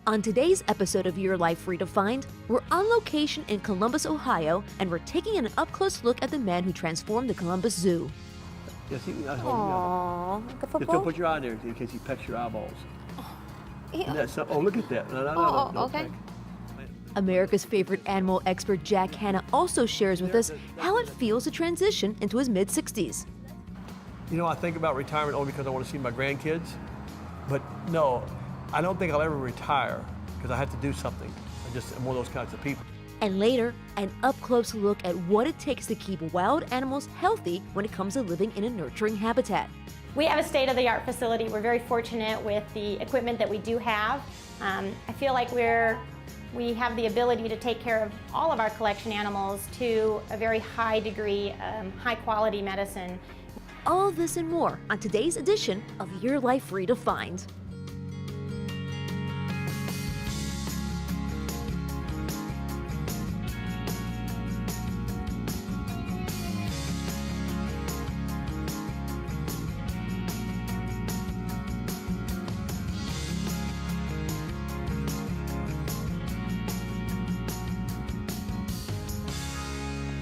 On today's episode of Your Life Redefined, we're on location in Columbus, Ohio, and we're taking an up-close look at the man who transformed the Columbus Zoo. Yes, he, I hold Aww, like a Just football? don't put your eye there in case he pecks your eyeballs. Yeah. That's oh, look at that. No, Oh, don't okay. peck. America's favorite animal expert Jack Hanna also shares with us how it feels to transition into his mid-60s. You know, I think about retirement only because I want to see my grandkids. But no, I don't think I'll ever retire because I have to do something. I'm one of those kinds of people. And later, an up-close look at what it takes to keep wild animals healthy when it comes to living in a nurturing habitat. We have a state-of-the-art facility. We're very fortunate with the equipment that we do have. I feel like we have the ability to take care of all of our collection animals to a very high degree, high-quality medicine. All of this and more on today's edition of Your Life Redefined.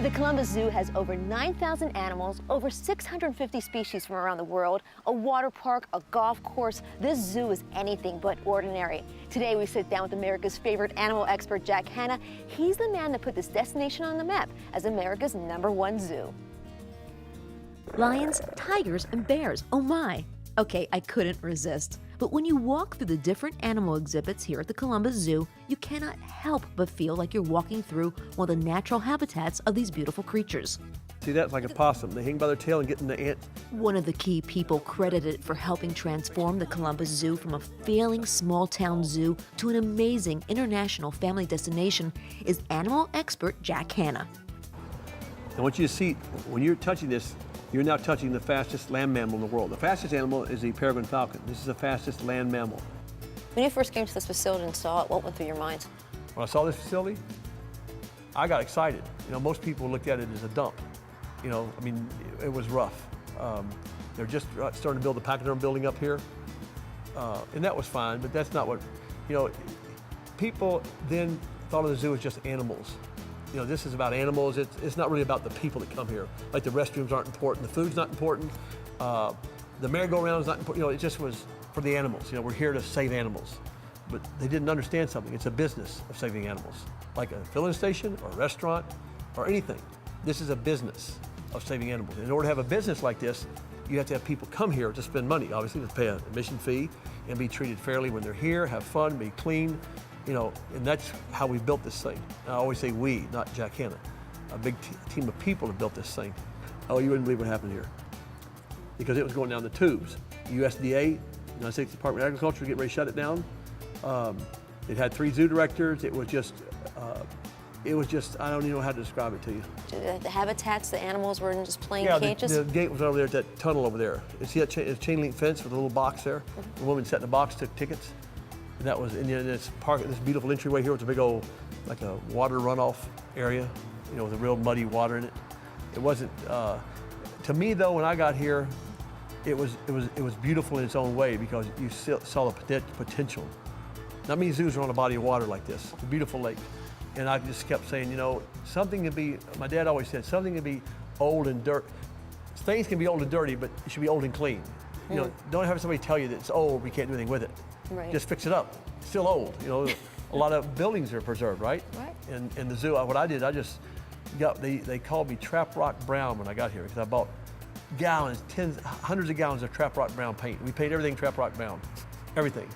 The Columbus Zoo has over 9,000 animals, over 650 species from around the world, a water park, a golf course. This zoo is anything but ordinary. Today we sit down with America's favorite animal expert, Jack Hanna. He's the man that put this destination on the map as America's #1 zoo. Lions, tigers, and bears, oh my. Okay, I couldn't resist. But when you walk through the different animal exhibits here at the Columbus Zoo, you cannot help but feel like you're walking through one of the natural habitats of these beautiful creatures. See, that's like a possum. They hang by their tail and get in the ant. One of the key people credited for helping transform the Columbus Zoo from a failing small-town zoo to an amazing international family destination is animal expert Jack Hanna. I want you to see, when you're touching this, you're now touching the fastest land mammal in the world. The fastest animal is the peregrine falcon. This is the fastest land mammal. When you first came to this facility and saw it, what went through your mind? When I saw this facility, I got excited. You know, most people looked at it as a dump. You know, I mean, it was rough. They're just starting to build the pachyderm building up here, and that was fine, but that's not what, you know, people then thought of the zoo as just animals. You know, this is about animals. It's not really about the people that come here. Like the restrooms aren't important, the food's not important, the merry-go-round is not important. You know, it just was for the animals. You know, we're here to save animals. But they didn't understand something. It's a business of saving animals. Like a filling station or a restaurant or anything. This is a business of saving animals. In order to have a business like this, you have to have people come here to spend money, obviously, to pay an admission fee and be treated fairly when they're here, have fun, be clean. You know, and that's how we built this thing. I always say we, not Jack Hanna. A big team of people have built this thing. Oh, you wouldn't believe what happened here. Because it was going down the tubes. USDA, United States Department of Agriculture, was getting ready to shut it down. It had 3 zoo directors. It was just, I don't even know how to describe it to you. The habitats, the animals were in just plain Yeah, cages? the gate was over there at that tunnel over there. You see that chain link fence with a little box there? The woman sat in the box, took tickets. And that was in this park, this beautiful entryway here with a big old, like a water runoff area, you know, with a real muddy water in it. It wasn't, to me though, when I got here, it was beautiful in its own way because you saw the potential. Not many zoos are on a body of water like this. It's a beautiful lake. And I just kept saying, you know, something can be, my dad always said, something can be old and dirt. Things can be old and dirty, but it should be old and clean. You know, don't have somebody tell you that it's old, we can't do anything with it. Right. Just fix it up. It's still old. You know, a lot of buildings are preserved, right? Right. And in the zoo, what I did, I just got, they called me Trap Rock Brown when I got here because I bought gallons, hundreds of gallons of Trap Rock Brown paint. We painted everything Trap Rock Brown, everything.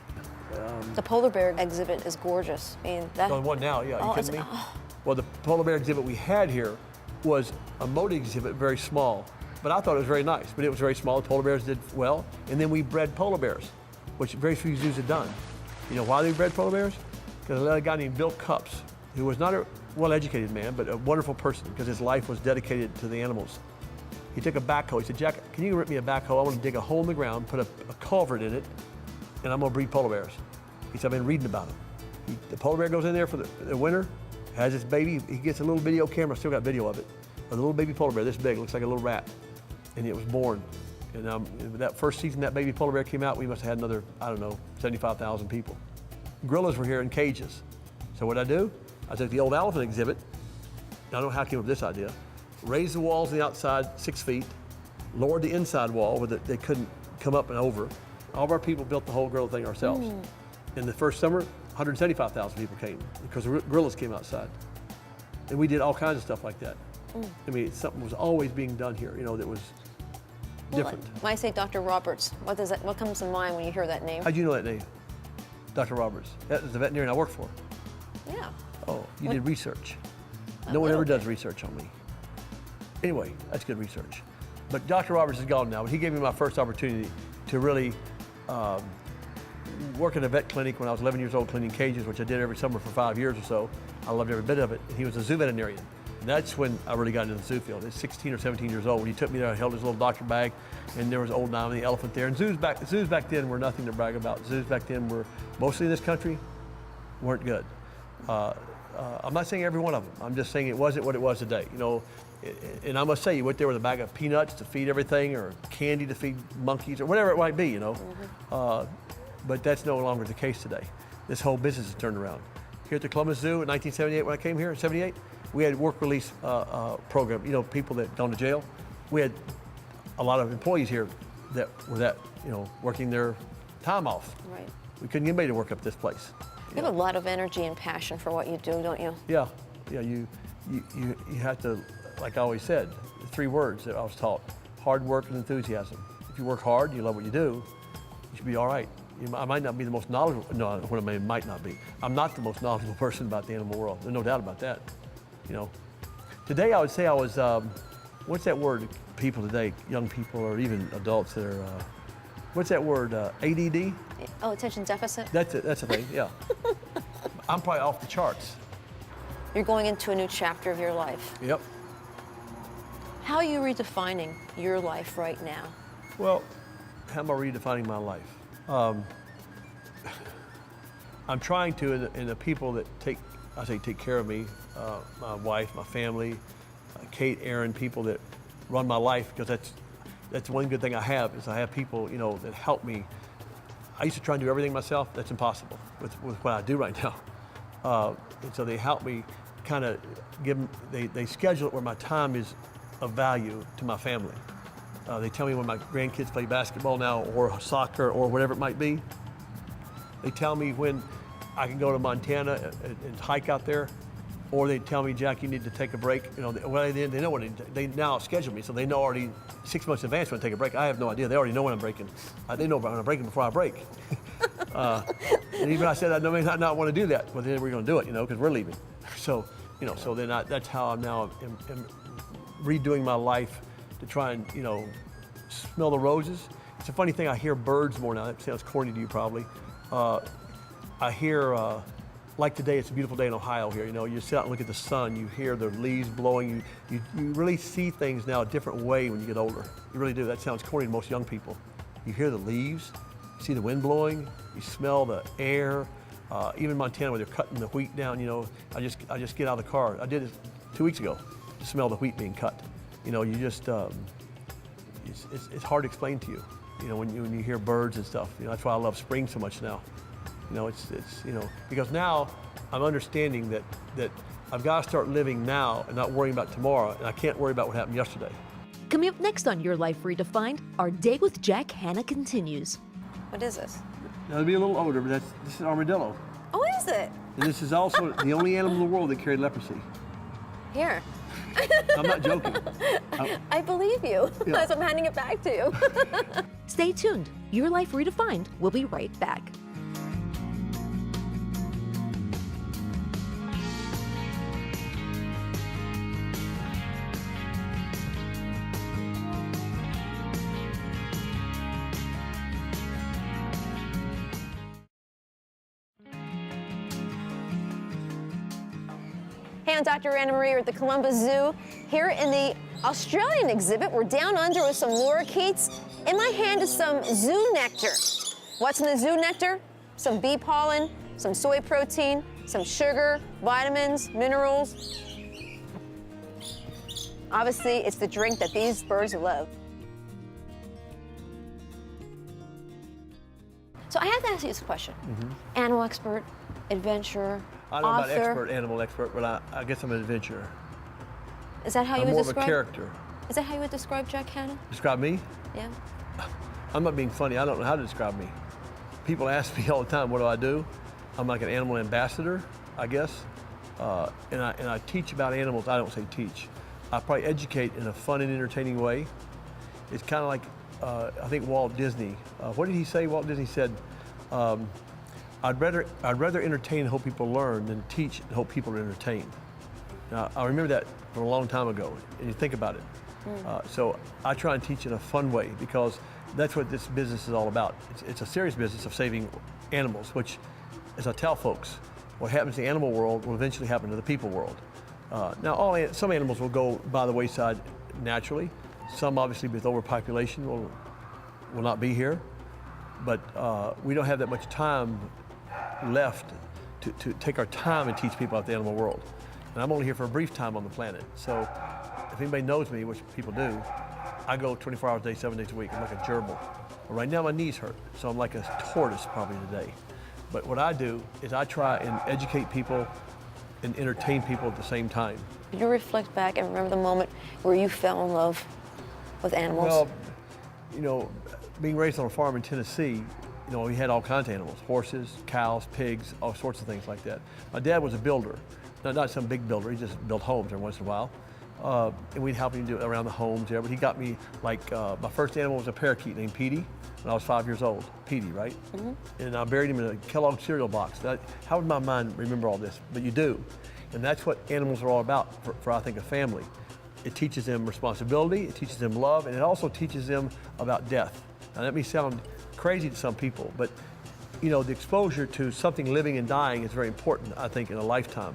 The polar bear exhibit is gorgeous. I mean, that. The one now, yeah, Oh, you kidding me? it's- oh. Well, the polar bear exhibit we had here was a mode exhibit, very small. But I thought it was very nice, but it was very small. The polar bears did well. And then we bred polar bears, which very few zoos had done. You know why they bred polar bears? Because a guy named Bill Cups, who was not a well-educated man, but a wonderful person because his life was dedicated to the animals. He took a backhoe. He said, Jack, can you rent me a backhoe? I want to dig a hole in the ground, put a culvert in it, and I'm going to breed polar bears. He said, I've been reading about them. The polar bear goes in there for the winter, has his baby. He gets a little video camera, still got video of it. A little baby polar bear this big, looks like a little rat. And it was born. And that first season that baby polar bear came out, we must have had another, I don't know, 75,000 people. gorillas were here in cages. So what I do? I took the old elephant exhibit. I don't know how I came up with this idea. Raised the walls on the outside 6 feet, lowered the inside wall where they couldn't come up and over. All of our people built the whole gorilla thing ourselves. In the first summer, 175,000 people came because the gorillas came outside. And we did all kinds of stuff like that. I mean, something was always being done here, you know, that was different. When I say Dr. Roberts, what comes to mind when you hear that name? How'd you know that name? Dr. Roberts. That was the veterinarian I worked for. Yeah. Oh, you did research. No one ever does research on me. Anyway, that's good research. But Dr. Roberts is gone now, but he gave me my first opportunity to really work at a vet clinic when I was 11 years old, cleaning cages, which I did every summer for 5 years or so. I loved every bit of it. And he was a zoo veterinarian. And that's when I really got into the zoo field. I was 16 or 17 years old. When he took me there, I held his little doctor bag, and there was old Nine the elephant there. And zoos back then were nothing to brag about. Zoos back then were, mostly in this country, weren't good. I'm not saying every one of them. I'm just saying it wasn't what it was today. You know, and I must say, you went there with a bag of peanuts to feed everything, or candy to feed monkeys, or whatever it might be, you know. But that's no longer the case today. This whole business has turned around. Here at the Columbus Zoo in 1978, when I came here in 78, we had a work release program. You know, people that gone to jail. We had a lot of employees here that were you know, working their time off. Right. We couldn't get anybody to work up this place. You have a lot of energy and passion for what you do, don't you? Yeah, yeah. You have to, like I always said, 3 words that I was taught: hard work and enthusiasm. If you work hard, you love what you do, you should be all right. I might not be the most knowledgeable. No, what I mean, might not be. I'm not the most knowledgeable person about the animal world. There's no doubt about that. You know, today I would say I was. What's that word? People today, young people or even adults that are. What's that word? ADD. Oh, attention deficit? That's it. That's a thing. Yeah. I'm probably off the charts. You're going into a new chapter of your life. Yep. How are you redefining your life right now? Well, how am I redefining my life? I'm trying to, and the people that take care of me, my wife, my family, Kate, Aaron, people that run my life, because that's one good thing I have, is I have people, you know, that help me. I used to try and do everything myself. That's impossible with what I do right now. And so they help me kind of they schedule it where my time is of value to my family. They tell me when my grandkids play basketball now, or soccer, or whatever it might be. They tell me when I can go to Montana and hike out there, or they tell me, Jack, you need to take a break. You know, well, they know when they now schedule me, so they know already 6 months in advance when I take a break. I have no idea. They already know when I'm breaking. They know when I'm breaking before I break. And even I said I may not want to do that, but then we're going to do it, you know, because we're leaving. So, you know, so then that's how I'm now am redoing my life, to try and, you know, smell the roses. It's a funny thing, I hear birds more now. That sounds corny to you probably. I hear, like today, it's a beautiful day in Ohio here. You know, you sit out and look at the sun, you hear the leaves blowing. You really see things now a different way when you get older. You really do. That sounds corny to most young people. You hear the leaves, you see the wind blowing, you smell the air. Even in Montana, where they're cutting the wheat down, you know, I just get out of the car. I did it 2 weeks ago to smell the wheat being cut. You know, you just, it's hard to explain to you, you know, when you hear birds and stuff. You know, that's why I love spring so much now. You know, it's you know, because now I'm understanding that I've got to start living now and not worrying about tomorrow, and I can't worry about what happened yesterday. Coming up next on Your Life Redefined, our day with Jack Hanna continues. What is this? Now, it'll be a little older, but this is armadillo. Oh, what is it? And this is also the only animal in the world that carried leprosy. Here. I'm not joking. I believe you, Yeah. as I'm handing it back to you. Stay tuned. Your Life Redefined will be right back. Hey, I'm Dr. Anna Marie at the Columbus Zoo. Here in the Australian exhibit, we're down under with some lorikeets. In my hand is some zoo nectar. What's in the zoo nectar? Some bee pollen, some soy protein, some sugar, vitamins, minerals. Obviously, it's the drink that these birds love. So I have to ask you this question. Animal expert, adventurer, I don't know about author. expert, animal expert, but I guess I'm an adventurer. Is that how you I'm would more of describe? a character. Is that how you would describe Jack Hanna? Describe me? Yeah. I'm not being funny. I don't know how to describe me. People ask me all the time, what do I do? I'm like an animal ambassador, I guess. And I teach about animals. I don't say teach. I probably educate in a fun and entertaining way. It's kind of like, I think Walt Disney. What did he say? Walt Disney said, I'd rather entertain and hope people learn than teach and hope people are entertained. Now, I remember that from a long time ago, and you think about it. So I try and teach in a fun way because that's what this business is all about. It's a serious business of saving animals, which, as I tell folks, what happens in the animal world will eventually happen to the people world. Now, some animals will go by the wayside naturally. Some, obviously, with overpopulation, will not be here. But we don't have that much time left to take our time and teach people about the animal world. And I'm only here for a brief time on the planet. So if anybody knows me, which people do, I go 24 hours a day, 7 days a week. I'm like a gerbil. But right now my knees hurt, so I'm like a tortoise probably today. But what I do is I try and educate people and entertain people at the same time. Did you reflect back and remember the moment where you fell in love with animals? Well, you know, being raised on a farm in Tennessee, you know, we had all kinds of animals, horses, cows, pigs, all sorts of things like that. My dad was a builder, not some big builder, he just built homes every once in a while. And we'd help him do it around the homes there, but he got me, like, my first animal was a parakeet named Petey when I was 5 years old. Petey, right? And I buried him in a Kellogg cereal box. How would my mind remember all this? But you do. And that's what animals are all about for I think, a family. It teaches them responsibility, it teaches them love, and it also teaches them about death. Now that may sound crazy to some people, but you know, the exposure to something living and dying is very important, I think, in a lifetime.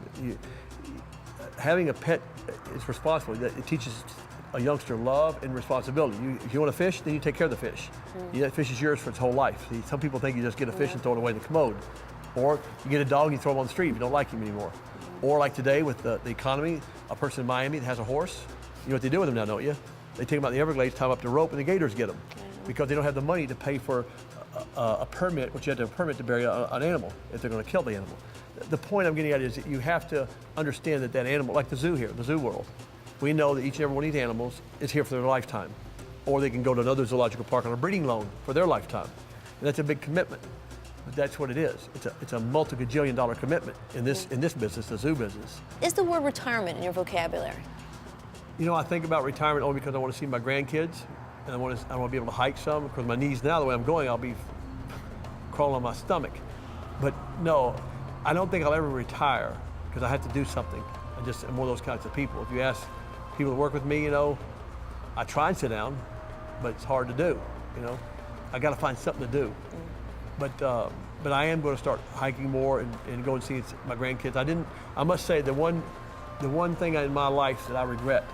Having a pet is responsible. It teaches a youngster love and responsibility. If you want a fish, then you take care of the fish. That fish is yours for its whole life. See, some people think you just get a fish and throw it away in the commode. Or you get a dog and you throw him on the street if you don't like him anymore. Or like today with the economy, a person in Miami that has a horse, you know what they do with them now, don't you? They take them out in the Everglades, tie them up to rope, and the gators get them. Because they don't have the money to pay for a permit, which you have to have a permit to bury an animal if they're going to kill the animal. The point I'm getting at is that you have to understand that animal, like the zoo here, the zoo world, we know that each and every one of these animals is here for their lifetime. Or they can go to another zoological park on a breeding loan for their lifetime. And that's a big commitment. But that's what it is. It's a multi-gajillion-dollar commitment in this business, the zoo business. Is the word retirement in your vocabulary? You know, I think about retirement only because I want to see my grandkids, and I want to be able to hike some. Because my knees now, the way I'm going, I'll be crawling on my stomach. But no, I don't think I'll ever retire because I have to do something. I'm one of those kinds of people. If you ask people that work with me, you know, I try and sit down, but it's hard to do. You know, I got to find something to do. But I am going to start hiking more and go and see my grandkids. I must say the one thing in my life that I regret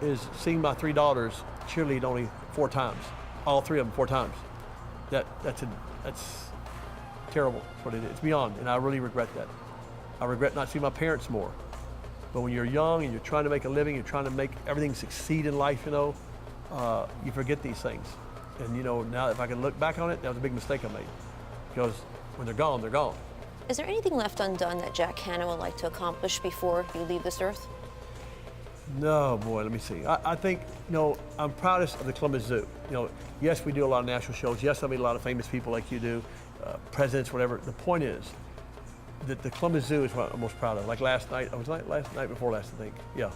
is seeing my 3 daughters cheerlead only 4 times, all 3 of them 4 times. That's terrible. That's what it is. It's beyond, and I really regret that. I regret not seeing my parents more. But when you're young and you're trying to make a living, you're trying to make everything succeed in life, you know, you forget these things. And you know, now if I can look back on it, that was a big mistake I made. Because when they're gone, they're gone. Is there anything left undone that Jack Hanna would like to accomplish before you leave this earth? No, boy, let me see. I think, you know, I'm proudest of the Columbus Zoo. You know, yes, we do a lot of national shows. Yes, I meet a lot of famous people like you do, presidents, whatever. The point is that the Columbus Zoo is what I'm most proud of. Like last night before last, I think. Yeah,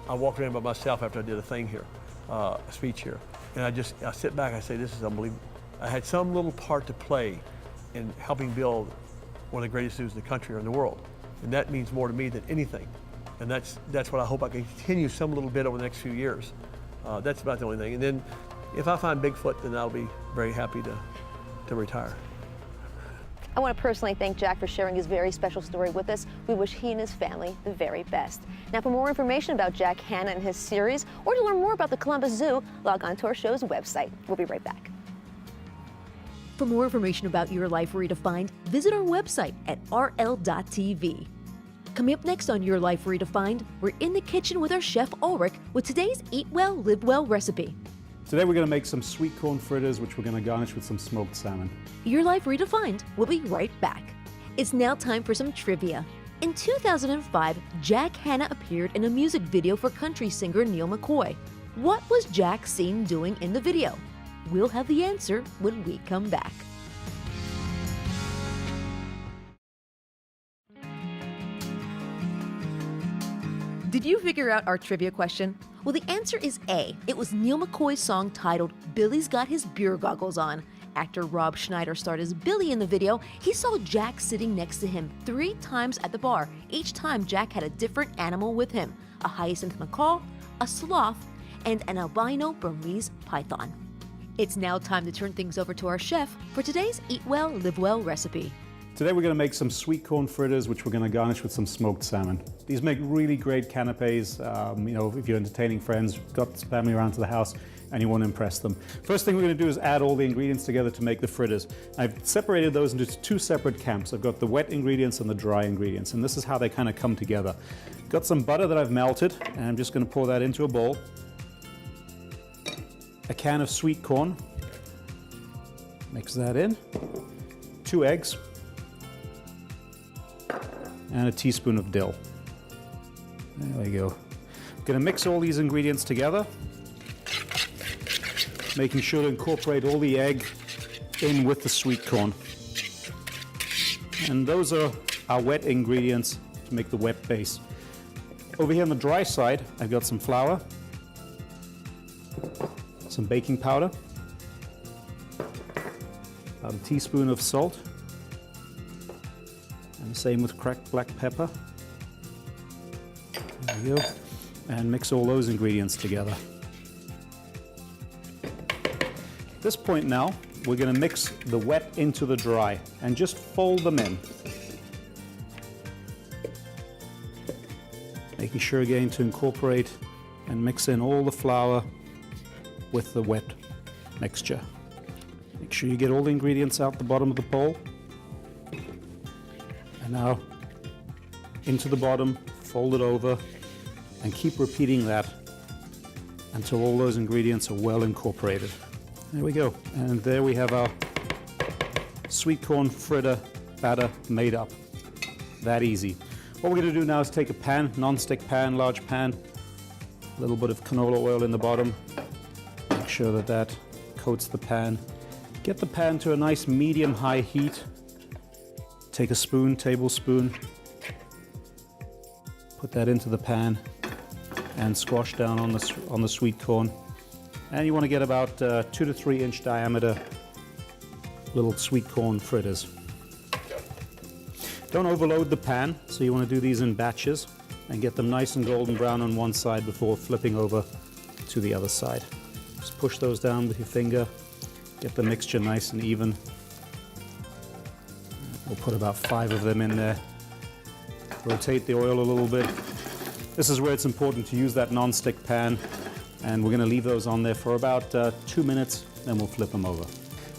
I walked around by myself after I did a thing here, a speech here. And I sit back, I say, this is unbelievable. I had some little part to play in helping build one of the greatest zoos in the country or in the world. And that means more to me than anything. And that's what I hope I can continue some little bit over the next few years. That's about the only thing. And then if I find Bigfoot, then I'll be very happy to retire. I want to personally thank Jack for sharing his very special story with us. We wish he and his family the very best. Now, for more information about Jack Hanna and his series, or to learn more about the Columbus Zoo, log on to our show's website. We'll be right back. For more information about Your Life Redefined, visit our website at rl.tv. Coming up next on Your Life Redefined, we're in the kitchen with our chef Ulrich with today's Eat Well, Live Well recipe. Today we're going to make some sweet corn fritters, which we're going to garnish with some smoked salmon. Your Life Redefined. We'll be right back. It's now time for some trivia. In 2005, Jack Hanna appeared in a music video for country singer Neil McCoy. What was Jack seen doing in the video? We'll have the answer when we come back. Did you figure out our trivia question? Well, the answer is A. It was Neil McCoy's song titled Billy's Got His Beer Goggles On. Actor Rob Schneider starred as Billy in the video. He saw Jack sitting next to him 3 times at the bar. Each time, Jack had a different animal with him: a hyacinth macaw, a sloth, and an albino Burmese python. It's now time to turn things over to our chef for today's Eat Well, Live Well recipe. Today we're going to make some sweet corn fritters, which we're going to garnish with some smoked salmon. These make really great canapes, if you're entertaining friends, got family around to the house, and you want to impress them. First thing we're going to do is add all the ingredients together to make the fritters. I've separated those into 2 separate camps. I've got the wet ingredients and the dry ingredients, and this is how they kind of come together. Got some butter that I've melted, and I'm just going to pour that into a bowl. A can of sweet corn. Mix that in. 2 eggs. And a teaspoon of dill. There we go. I'm going to mix all these ingredients together, making sure to incorporate all the egg in with the sweet corn. And those are our wet ingredients to make the wet base. Over here on the dry side, I've got some flour, some baking powder, about a teaspoon of salt, and the same with cracked black pepper. There we go. And mix all those ingredients together. At this point now, we're going to mix the wet into the dry and just fold them in. Making sure again to incorporate and mix in all the flour with the wet mixture. Make sure you get all the ingredients out the bottom of the bowl. And now into the bottom, fold it over, and keep repeating that until all those ingredients are well incorporated. There we go. And there we have our sweet corn fritter batter made up. That easy. What we're going to do now is take a pan, non-stick pan, large pan, a little bit of canola oil in the bottom. Make sure that that coats the pan. Get the pan to a nice medium-high heat. Take a spoon, tablespoon, put that into the pan and squash down on the sweet corn. And you want to get about 2 to 3 inch diameter little sweet corn fritters. Don't overload the pan, so you want to do these in batches and get them nice and golden brown on one side before flipping over to the other side. Just push those down with your finger, get the mixture nice and even. We'll put about 5 of them in there. Rotate the oil a little bit. This is where it's important to use that non-stick pan, and we're going to leave those on there for about 2 minutes, then we'll flip them over.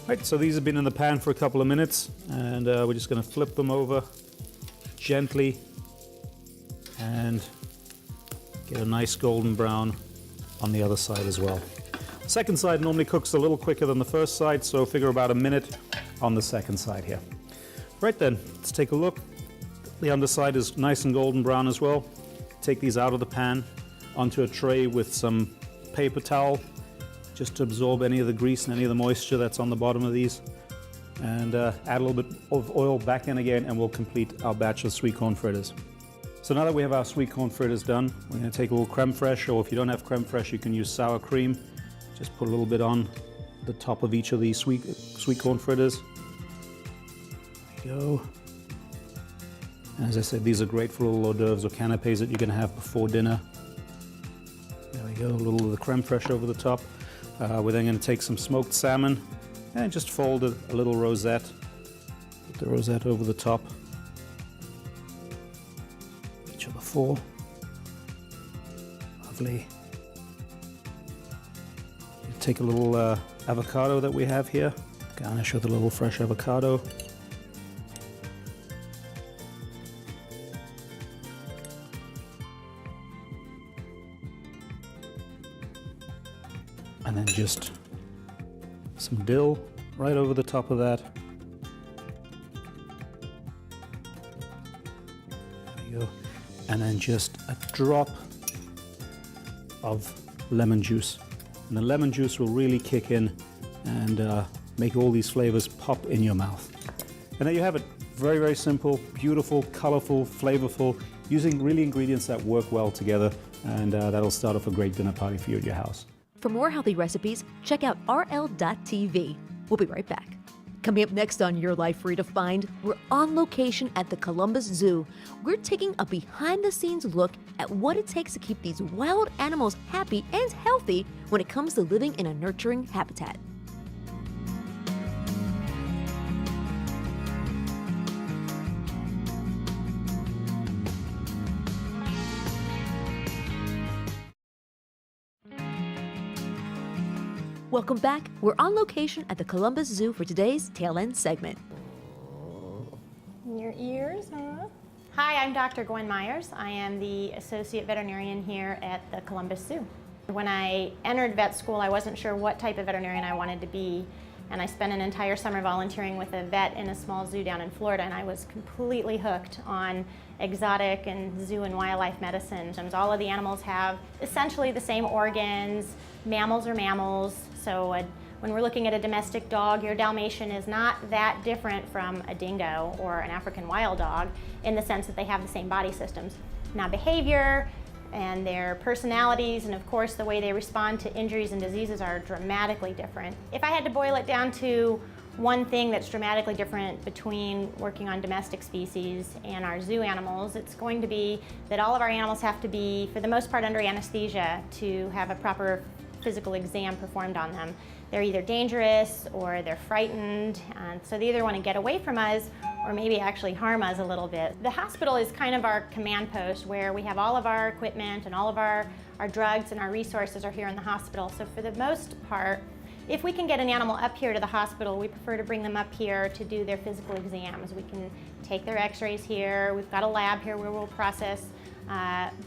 Right, so these have been in the pan for a couple of minutes, and we're just going to flip them over gently and get a nice golden brown on the other side as well. Second side normally cooks a little quicker than the first side, so figure about a minute on the second side here. Right then, let's take a look. The underside is nice and golden brown as well. Take these out of the pan onto a tray with some paper towel, just to absorb any of the grease and any of the moisture that's on the bottom of these. And add a little bit of oil back in again, and we'll complete our batch of sweet corn fritters. So now that we have our sweet corn fritters done, we're going to take a little creme fraiche, or if you don't have creme fraiche, you can use sour cream. Just put a little bit on the top of each of these sweet corn fritters. There we go. And as I said, these are great for little hors d'oeuvres or canapes that you're going to have before dinner. There we go, a little of the creme fraiche over the top. We're then going to take some smoked salmon and just fold a little rosette. Put the rosette over the top. Each of the 4. Lovely. Take a little avocado that we have here. Garnish with a little fresh avocado. And then just some dill right over the top of that. There you go. And then just a drop of lemon juice. And the lemon juice will really kick in and make all these flavors pop in your mouth. And there you have it. Very, very simple, beautiful, colorful, flavorful, using really ingredients that work well together, and that'll start off a great dinner party for you at your house. For more healthy recipes, check out rl.tv. We'll be right back. Coming up next on Your Life Redefined, we're on location at the Columbus Zoo. We're taking a behind-the-scenes look at what it takes to keep these wild animals happy and healthy when it comes to living in a nurturing habitat. Welcome back. We're on location at the Columbus Zoo for today's Tail End segment. Your ears, huh? Hi, I'm Dr. Gwen Myers. I am the Associate Veterinarian here at the Columbus Zoo. When I entered vet school, I wasn't sure what type of veterinarian I wanted to be, and I spent an entire summer volunteering with a vet in a small zoo down in Florida, and I was completely hooked on exotic and zoo and wildlife medicine. All of the animals have essentially the same organs. Mammals are mammals, so when we're looking at a domestic dog, your Dalmatian is not that different from a dingo or an African wild dog in the sense that they have the same body systems. Now, behavior and their personalities and of course the way they respond to injuries and diseases are dramatically different. If I had to boil it down to one thing that's dramatically different between working on domestic species and our zoo animals, it's going to be that all of our animals have to be, for the most part, under anesthesia to have a proper physical exam performed on them. They're either dangerous or they're frightened, and so they either want to get away from us or maybe actually harm us a little bit. The hospital is kind of our command post where we have all of our equipment and all of our drugs and our resources are here in the hospital. So for the most part, if we can get an animal up here to the hospital, we prefer to bring them up here to do their physical exams. We can take their x-rays here. We've got a lab here where we'll process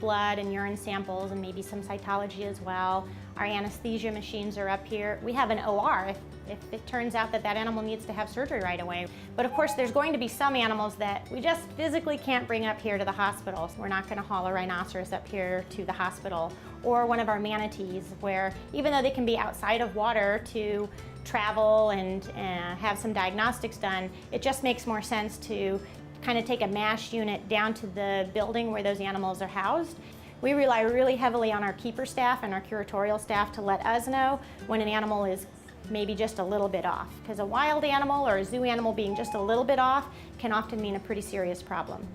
blood and urine samples and maybe some cytology as well. Our anesthesia machines are up here. We have an OR if it turns out that that animal needs to have surgery right away. But of course, there's going to be some animals that we just physically can't bring up here to the hospital. So we're not going to haul a rhinoceros up here to the hospital, or one of our manatees, where even though they can be outside of water to travel and have some diagnostics done, it just makes more sense to kind of take a MASH unit down to the building where those animals are housed. We rely really heavily on our keeper staff and our curatorial staff to let us know when an animal is maybe just a little bit off, because a wild animal or a zoo animal being just a little bit off can often mean a pretty serious problem.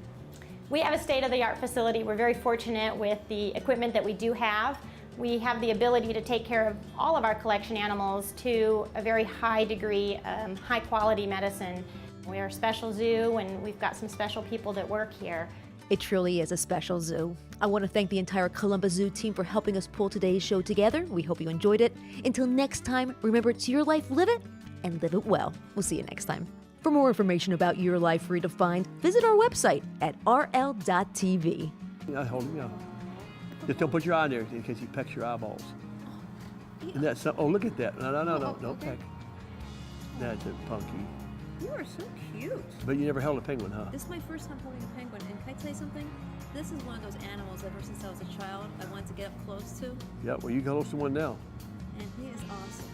We have a state-of-the-art facility. We're very fortunate with the equipment that we do have. We have the ability to take care of all of our collection animals to a very high degree, high quality medicine. We are a special zoo and we've got some special people that work here. It truly is a special zoo. I want to thank the entire Columbus Zoo team for helping us pull today's show together. We hope you enjoyed it. Until next time, remember, it's your life, live it, and live it well. We'll see you next time. For more information about Your Life Redefined, visit our website at rl.tv. Yeah, hold him, yeah. Just don't put your eye there in case he pecks your eyeballs. And that's oh, look at that. No, don't peck. That's it, Punky. You are so cute. But you never held a penguin, huh? This is my first time holding a penguin, and can I tell you something? This is one of those animals ever since I was a child I wanted to get up close to, Yeah, well, you can close to one now. and he is awesome.